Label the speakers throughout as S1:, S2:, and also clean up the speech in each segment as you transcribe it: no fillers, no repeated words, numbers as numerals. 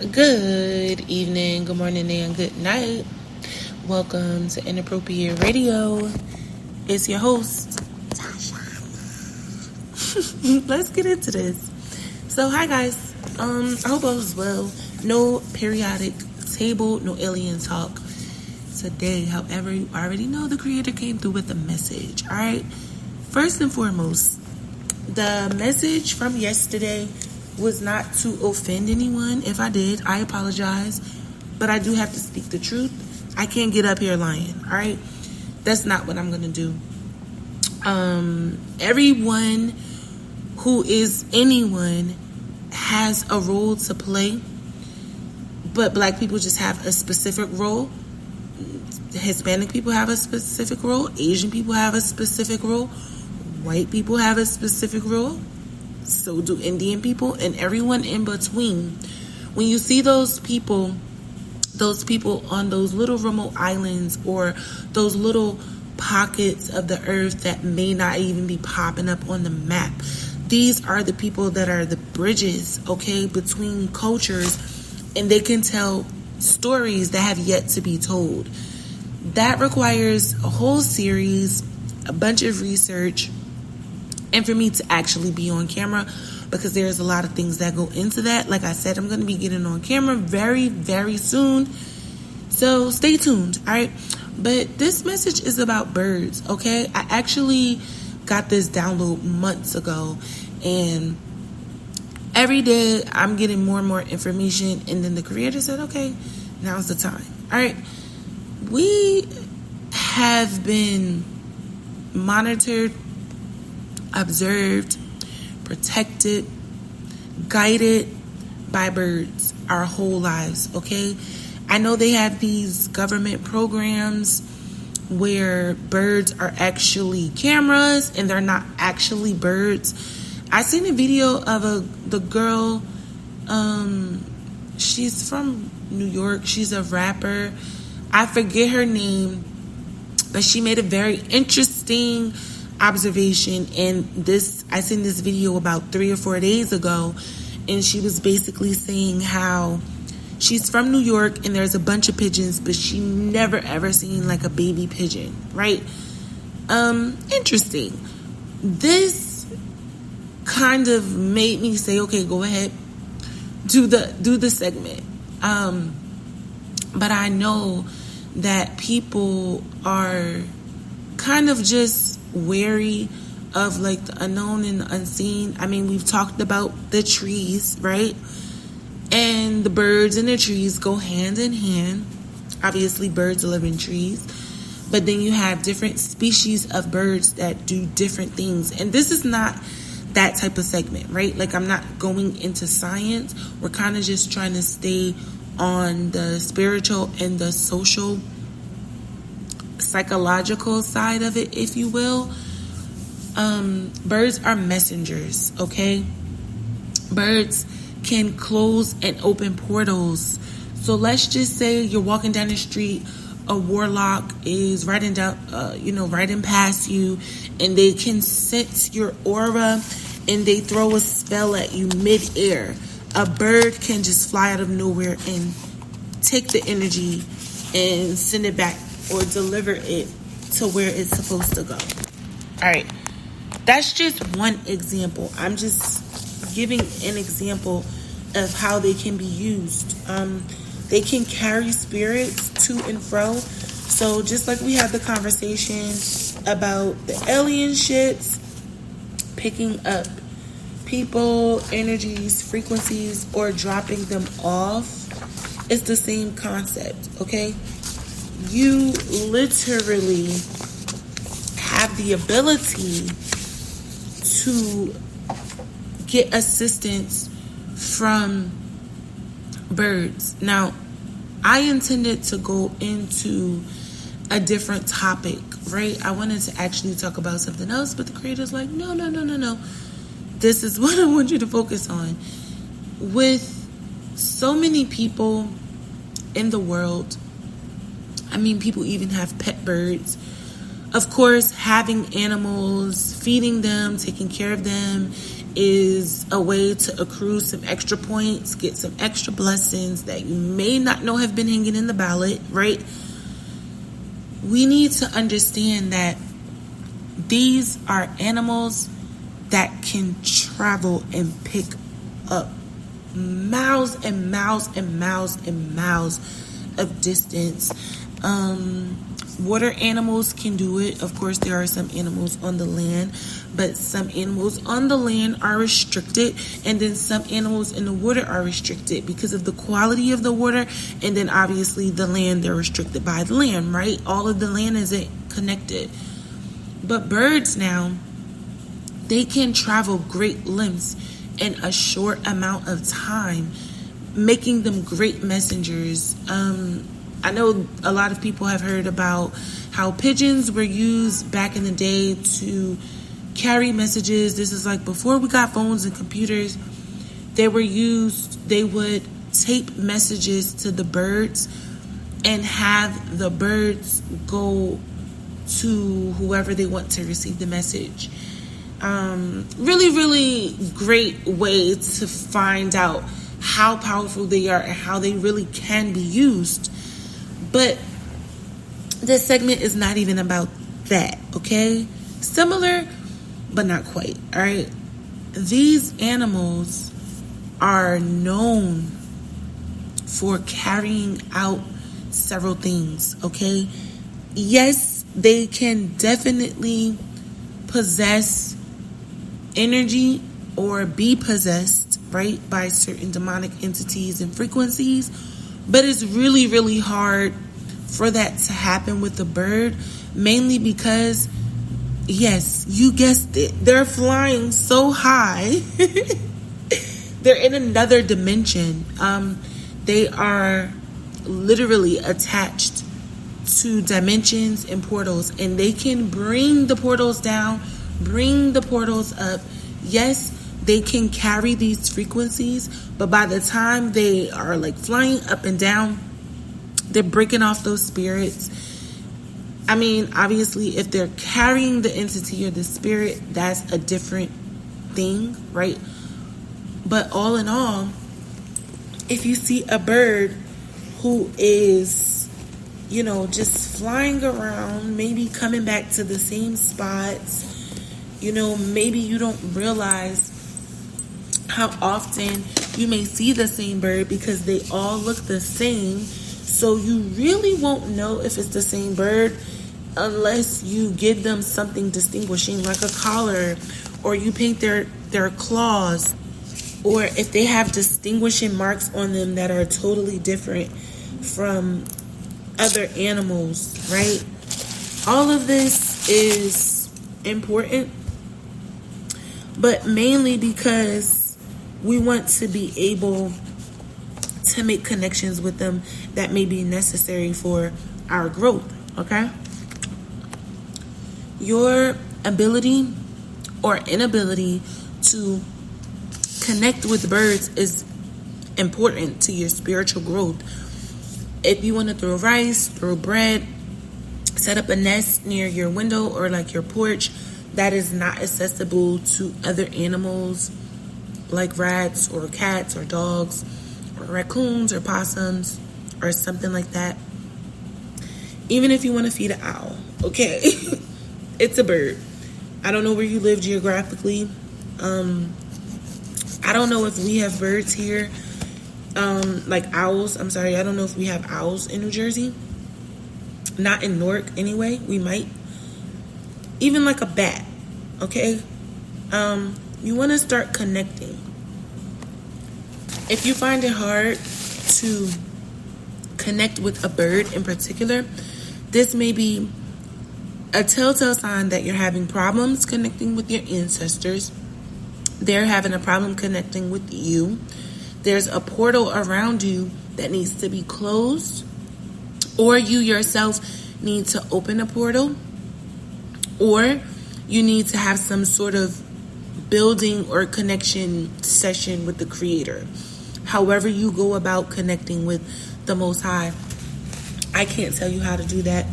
S1: Good evening, good morning, and good night. Welcome to Inappropriate Radio. It's your host, Tasha. Let's get into this. So, hi guys. I hope all is well. No periodic table, no alien talk today. However, you already know the creator came through with a message. All right. First and foremost, the message from yesterday was not to offend anyone. If I did, I apologize. But I do have to speak the truth. I can't get up here lying, all right? That's not what I'm going to do. Everyone who is anyone has a role to play. But black people just have a specific role. Hispanic people have a specific role. Asian people have a specific role. White people have a specific role. So do Indian people and everyone in between. When you see those people on those little remote islands or those little pockets of the earth that may not even be popping up on the map, these are the people that are the bridges, okay, between cultures, and they can tell stories that have yet to be told. That requires a whole series, a bunch of research, and for me to actually be on camera, because there's a lot of things that go into that. Like I said, I'm going to be getting on camera very, very soon. So stay tuned, all right? But this message is about birds, okay? I actually got this download months ago, and every day I'm getting more and more information, and then the creator said, okay, now's the time, all right? We have been monitored, observed, protected, guided by birds our whole lives, okay? I know they have these government programs where birds are actually cameras and they're not actually birds. I seen a video of the girl, she's from New York, she's a rapper. I forget her name, but she made a very interesting observation, and I seen this video about 3 or 4 days ago, and she was basically saying how she's from New York and there's a bunch of pigeons, but she never ever seen like a baby pigeon, right? Interesting. This kind of made me say, okay, go ahead, do the segment. But I know that people are kind of just wary of like the unknown and the unseen. I mean, we've talked about the trees, right? And the birds and the trees go hand in hand. Obviously, birds live in trees. But then you have different species of birds that do different things. And this is not that type of segment, right? Like, I'm not going into science. We're kind of just trying to stay on the spiritual and the social, psychological side of it, if you will. Birds are messengers, okay? Birds can close and open portals. So let's just say you're walking down the street, a warlock is riding past you, and they can sense your aura and they throw a spell at you mid-air. A bird can just fly out of nowhere and take the energy and send it back or deliver it to where it's supposed to go. All right. That's just one example. I'm just giving an example of how they can be used. They can carry spirits to and fro. So just like we had the conversation about the alien ships picking up people, energies, frequencies, or dropping them off, it's the same concept, okay? You literally have the ability to get assistance from birds. Now, I intended to go into a different topic, right? I wanted to actually talk about something else, but the creator's like, no. This is what I want you to focus on. With so many people in the world, I mean, people even have pet birds. Of course, having animals, feeding them, taking care of them, is a way to accrue some extra points, get some extra blessings that you may not know have been hanging in the ballot, right? We need to understand that these are animals that can travel and pick up miles and miles and miles and miles of distance. Water animals can do it. Of course, there are some animals on the land, but some animals on the land are restricted, and then some animals in the water are restricted because of the quality of the water, and then obviously the land, they're restricted by the land, right? All of the land isn't connected. But birds now, they can travel great lengths in a short amount of time, making them great messengers. I know a lot of people have heard about how pigeons were used back in the day to carry messages. This is like before we got phones and computers. They would tape messages to the birds and have the birds go to whoever they want to receive the message. Really, really great way to find out how powerful they are and how they really can be used. But this segment is not even about that, okay? Similar, but not quite, all right? These animals are known for carrying out several things, okay? Yes, they can definitely possess energy or be possessed, right, by certain demonic entities and frequencies, but it's really, really hard for that to happen with the bird, mainly because, yes, you guessed it, they're flying so high. They're in another dimension. They are literally attached to dimensions and portals, and they can bring the portals down, bring the portals up. Yes, they can carry these frequencies, but by the time they are like flying up and down, they're breaking off those spirits. I mean, obviously, if they're carrying the entity or the spirit, that's a different thing, right? But all in all, if you see a bird who is, just flying around, maybe coming back to the same spots, maybe you don't realize how often you may see the same bird because they all look the same. So you really won't know if it's the same bird unless you give them something distinguishing, like a collar, or you paint their claws, or if they have distinguishing marks on them that are totally different from other animals, right? All of this is important, but mainly because we want to be able to make connections with them that may be necessary for our growth, okay? Your ability or inability to connect with birds is important to your spiritual growth. If you want to throw rice, throw bread, set up a nest near your window or like your porch that is not accessible to other animals like rats or cats or dogs or raccoons or possums or something like that. Even if you want to feed an owl, okay? It's a bird. I don't know where you live geographically. I don't know if we have birds here, like owls. I'm sorry, I don't know if we have owls in New Jersey. Not in Newark anyway. We might. Even like a bat, okay? You want to start connecting. If you find it hard to connect with a bird in particular, this may be a telltale sign that you're having problems connecting with your ancestors. They're having a problem connecting with you. There's a portal around you that needs to be closed, or you yourself need to open a portal, or you need to have some sort of building or connection session with the Creator. However you go about connecting with the Most High, I can't tell you how to do that.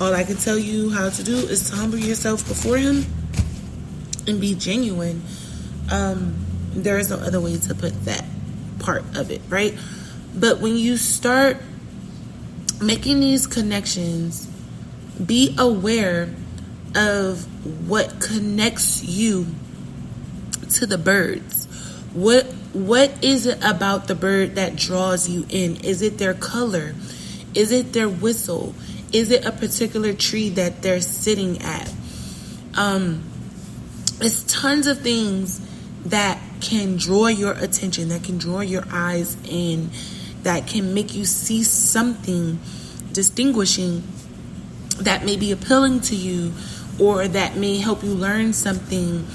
S1: All I can tell you how to do is to humble yourself before Him and be genuine. There is no other way to put that part of it, right? But when you start making these connections, be aware of what connects you to the birds. What is it about the bird that draws you in? Is it their color? Is it their whistle? Is it a particular tree that they're sitting at? It's tons of things that can draw your attention, that can draw your eyes in, that can make you see something distinguishing that may be appealing to you, or that may help you learn something.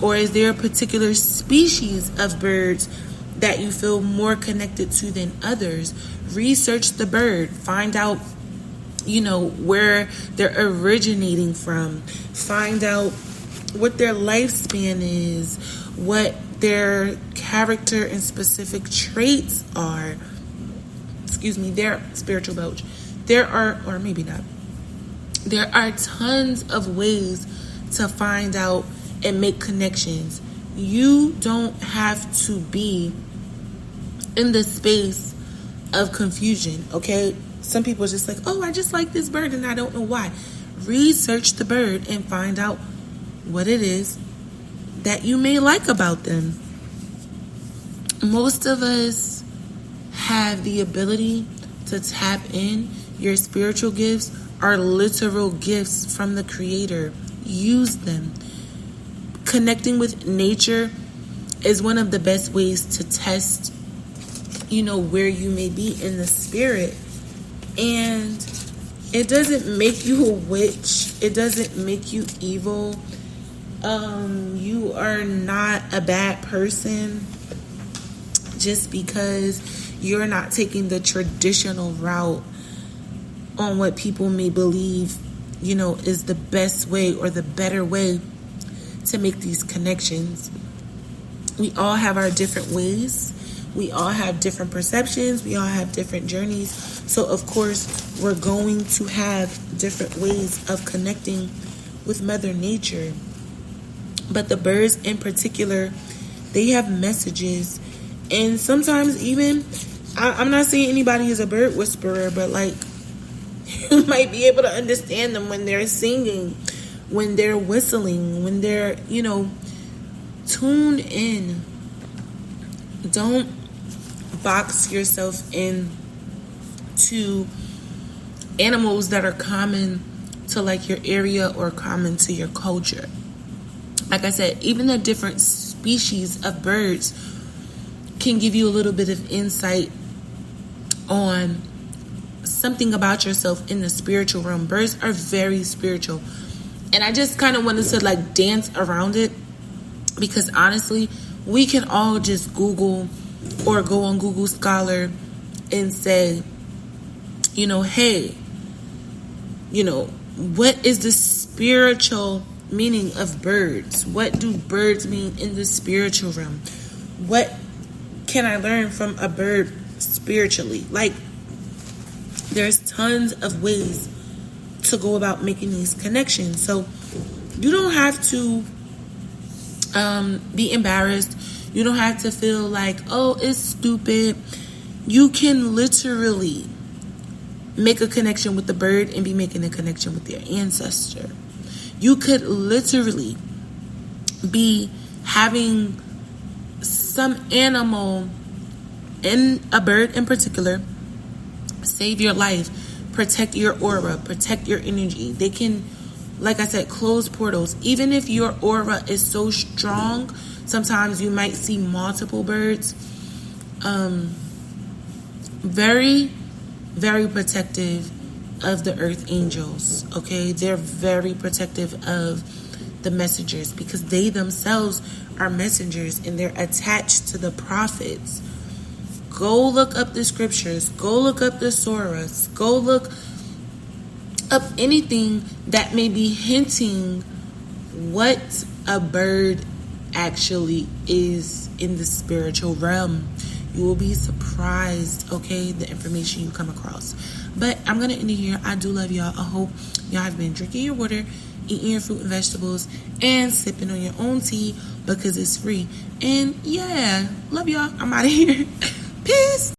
S1: Or is there a particular species of birds that you feel more connected to than others? Research the bird. Find out, where they're originating from. Find out what their lifespan is, what their character and specific traits are. Their spiritual belch. There are, or maybe not, there are tons of ways to find out and make connections. You don't have to be in the space of confusion, okay? Some people are just like, oh, I just like this bird and I don't know why. Research the bird and find out what it is that you may like about them. Most of us have the ability to tap in. Your spiritual gifts are literal gifts from the Creator. Use them. Connecting with nature is one of the best ways to test, where you may be in the spirit. And it doesn't make you a witch. It doesn't make you evil. You are not a bad person just because you're not taking the traditional route on what people may believe, is the best way or the better way to make these connections. We all have our different ways. We all have different perceptions. We all have different journeys. So, of course, we're going to have different ways of connecting with Mother Nature. But the birds in particular, they have messages. And sometimes even, I'm not saying anybody is a bird whisperer, but you might be able to understand them when they're singing, when they're whistling, when they're, tune in. Don't box yourself in to animals that are common to your area or common to your culture. Like I said, even the different species of birds can give you a little bit of insight on something about yourself in the spiritual realm. Birds are very spiritual. And I just kind of wanted to dance around it because honestly, we can all just Google or go on Google Scholar and say, hey, what is the spiritual meaning of birds? What do birds mean in the spiritual realm? What can I learn from a bird spiritually? There's tons of ways to go about making these connections. So you don't have to be embarrassed. You don't have to feel oh, it's stupid. You can literally make a connection with the bird and be making a connection with your ancestor. You could literally be having some animal, in a bird in particular, save your life, protect your aura, protect your energy. They can, like I said, close portals. Even if your aura is so strong, sometimes you might see multiple birds. Very, very protective of the earth angels, okay? They're very protective of the messengers because they themselves are messengers and they're attached to the prophets. Go look up the scriptures. Go look up the surahs. Go look up anything that may be hinting what a bird actually is in the spiritual realm. You will be surprised, okay, the information you come across. But I'm going to end it here. I do love y'all. I hope y'all have been drinking your water eating your fruit and vegetables, and sipping on your own tea because it's free. And yeah, love y'all. I'm out of here. Peace.